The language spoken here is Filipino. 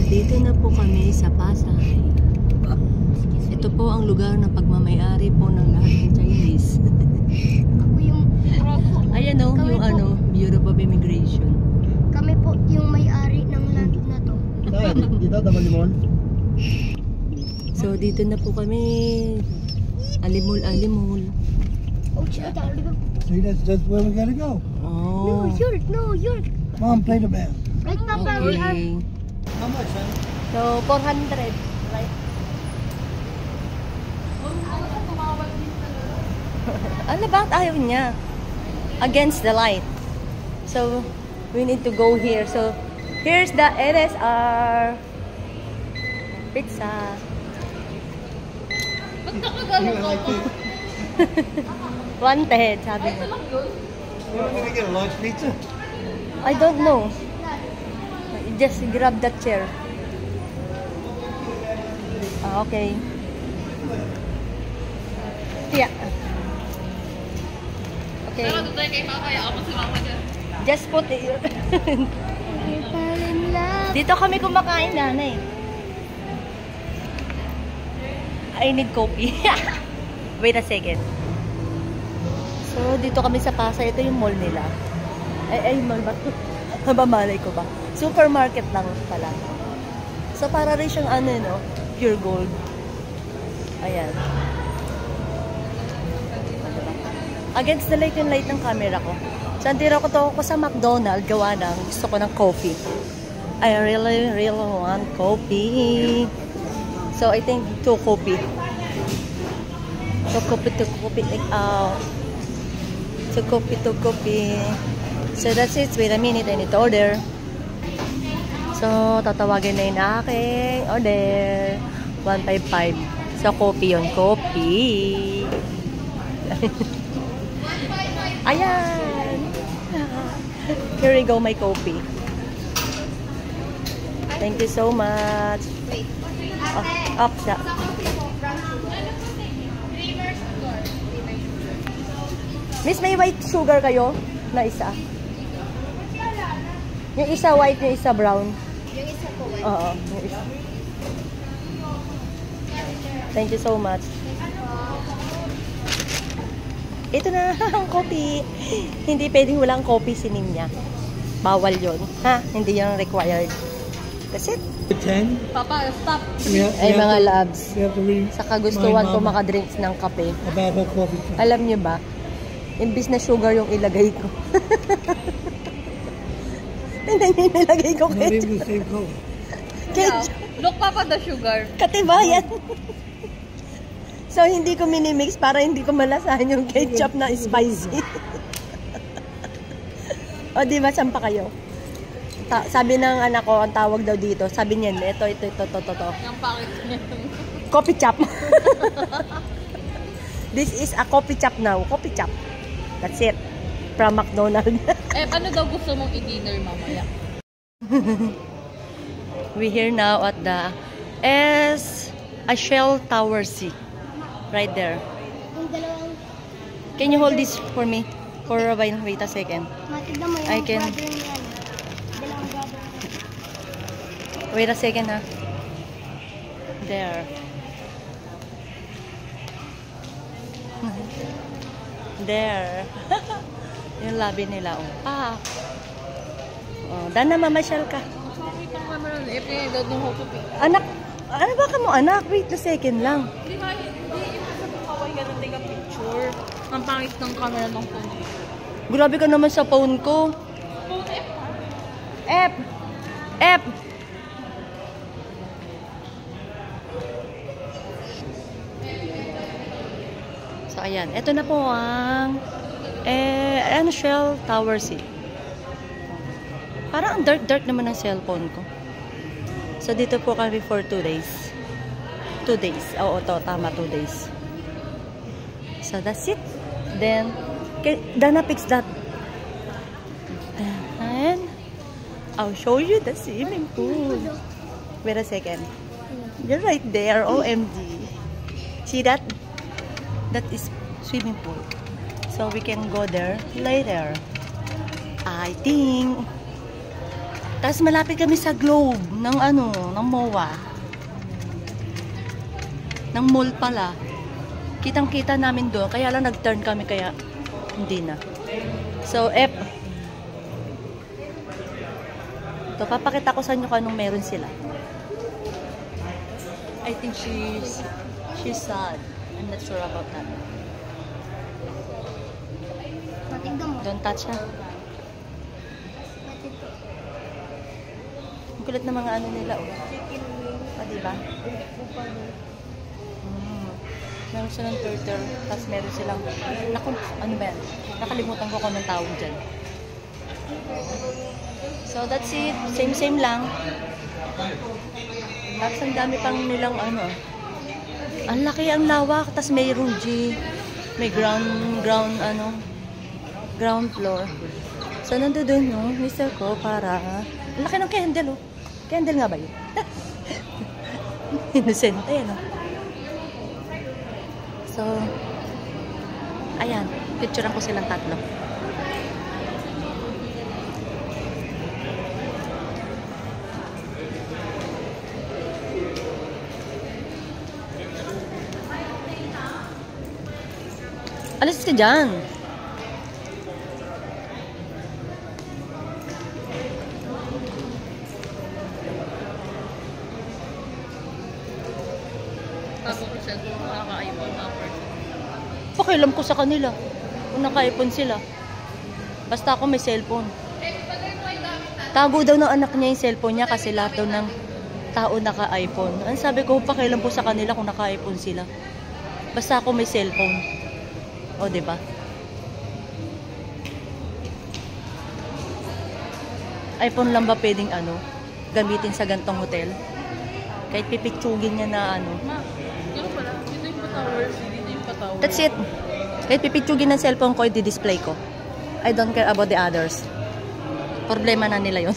Dito na po kami sa Pasay. Ito po ang lugar na pagmamayari po ng lahat ng Chinese. Ako yung... Ayan o, yung ano, Bureau of Immigration. Kami po yung may-ari ng land na to. Dito, tama limon. So, dito na po kami. Alimol-alimol. Oh, shit, I gotta go. See, that's where we gotta go. Oh. No, you're... Mom, play the band. Right, Papa, we are... Okay. How much, son? So, 400. Right? Ano ba? Ayaw niya. Against the light. So, we need to go here. So, here's the LSR pizza. Wanted, sabi niya. We're gonna get a large pizza. I don't know. Just grab that chair. Ah, okay. Yeah. Okay. Just put it. Dito kami kumakain, nanay. I need coffee. Wait a second. So, dito kami sa Pasay. Ito yung mall nila. Ay, mall ba? Mabamalay ko ba? Supermarket lang pala. So, para rin siyang ano, no? Pure gold. Ayan. Against the light and light ng camera ko. So, andira ko to ako sa McDonald's. Gawa ng gusto ko ng coffee. I really want coffee. So, I think 2 coffee. 2 coffee. 2 coffee. So, that's it. Wait a minute. I need to order. So, tatawagin na yung aking order. 155. So, coffee yun. Coffee. Ayan. Here we go, my coffee. Thank you so much. Up siya. Miss, may white sugar kayo? Na isa? Yung isa white, yung isa brown. Yung isa po, white. Oo, yung isa. Thank you so much. Ito na ang coffee. Hindi pwedeng walang coffee si Nimya. Bawal yon, ha? Hindi yung required. That's it. 10? Papa, stop. Ay, mga loves. We have to read Sa kagustuhan ko makadrinks ng kape. about her coffee shop. Alam niyo ba? Imbis na sugar yung ilagay ko. Tingnan niyo yung nilagay ko Not ketchup. even the same color. Ketchup. Look, Papa, the sugar. Katibayan. So, hindi ko minimix para hindi ko malasahan yung ketchup na spicy. O, di ba? Saan pa kayo? Sabi ng anak ko, ang tawag daw dito. Sabi niya, ito. Yung packet niya. Coffee chop. This is a coffee chop now. Coffee chop. That's it. From McDonald's. Ano daw gusto mong i-dinner mamaya? We're here now at the Shell Tower C. Right there. Yung dalawang... Can you hold this for me? Wait a second. Matignan mo yung I can- brother niya. Dalawang brother. Wait a second, ha. There. There. Yung labi nila, oh. Oh, dana mamasyal ka. Sorry pang camera na. Pinindot ng hokopi. Anak, ano ba ka mo, anak? Wait a second lang. Hindi ba, hindi sa kaway ka nang take picture. Ang pangit ng camera ng phone. Grabe ka naman sa phone ko. Phone F? F. F. So, ayan. Ito na po ang Shell Tower C. Parang ang dark naman ng cellphone ko. So, dito po kami for 2 days. 2 days. Oo, tama. 2 days. So, that's it. Then, Dana fix that. And, I'll show you the swimming pool. Wait a second. You're right there. OMG. See that? That is swimming pool. So we can go there later. I think. Tapos malapit kami sa Globe ng ano, ng MOA. Ng mall pala. Kitang-kita namin doon. Kaya lang nag-turn kami kaya hindi na. So, ito, papakita ko sa inyo kung anong meron sila. I think she's sad. I'm not sure about that. Matignan mo. Don't touch her. Matignan. Ang kulit na mga ano nila, oh. Chicken wing. Diba? Meron silang turtle, tapos meron silang, ano ba yan? Nakalimutan ko kung anong tawag dyan. So, that's it. Same lang. Tapos ang dami pang nilang ano. Ang laki, ang lawak. Tapos may Ruji. May ground floor. So, nandun yung mister ko para, ang laki ng candle, oh. Candle nga ba yun? Inosente, no? So, ayan. Picturean ko silang tatlo. Alis ka dyan. Pakialam ko sa kanila kung naka-iPhone sila. Basta ako may cellphone. Tago daw ng anak niya yung cellphone niya kasi lahat daw ng tao naka-iPhone. Ang sabi ko, pakialam ko sa kanila kung naka-iPhone sila. Basta ako may cellphone. O, diba? iPhone lang ba pwedeng gamitin sa gantong hotel? Kahit pipitsugin niya na Yung pala, dito yung pa-towers, dito yung pa-towers. That's it. Kahit pipitsugin ng cellphone ko, i-display ko. I don't care about the others. Problema na nila yun.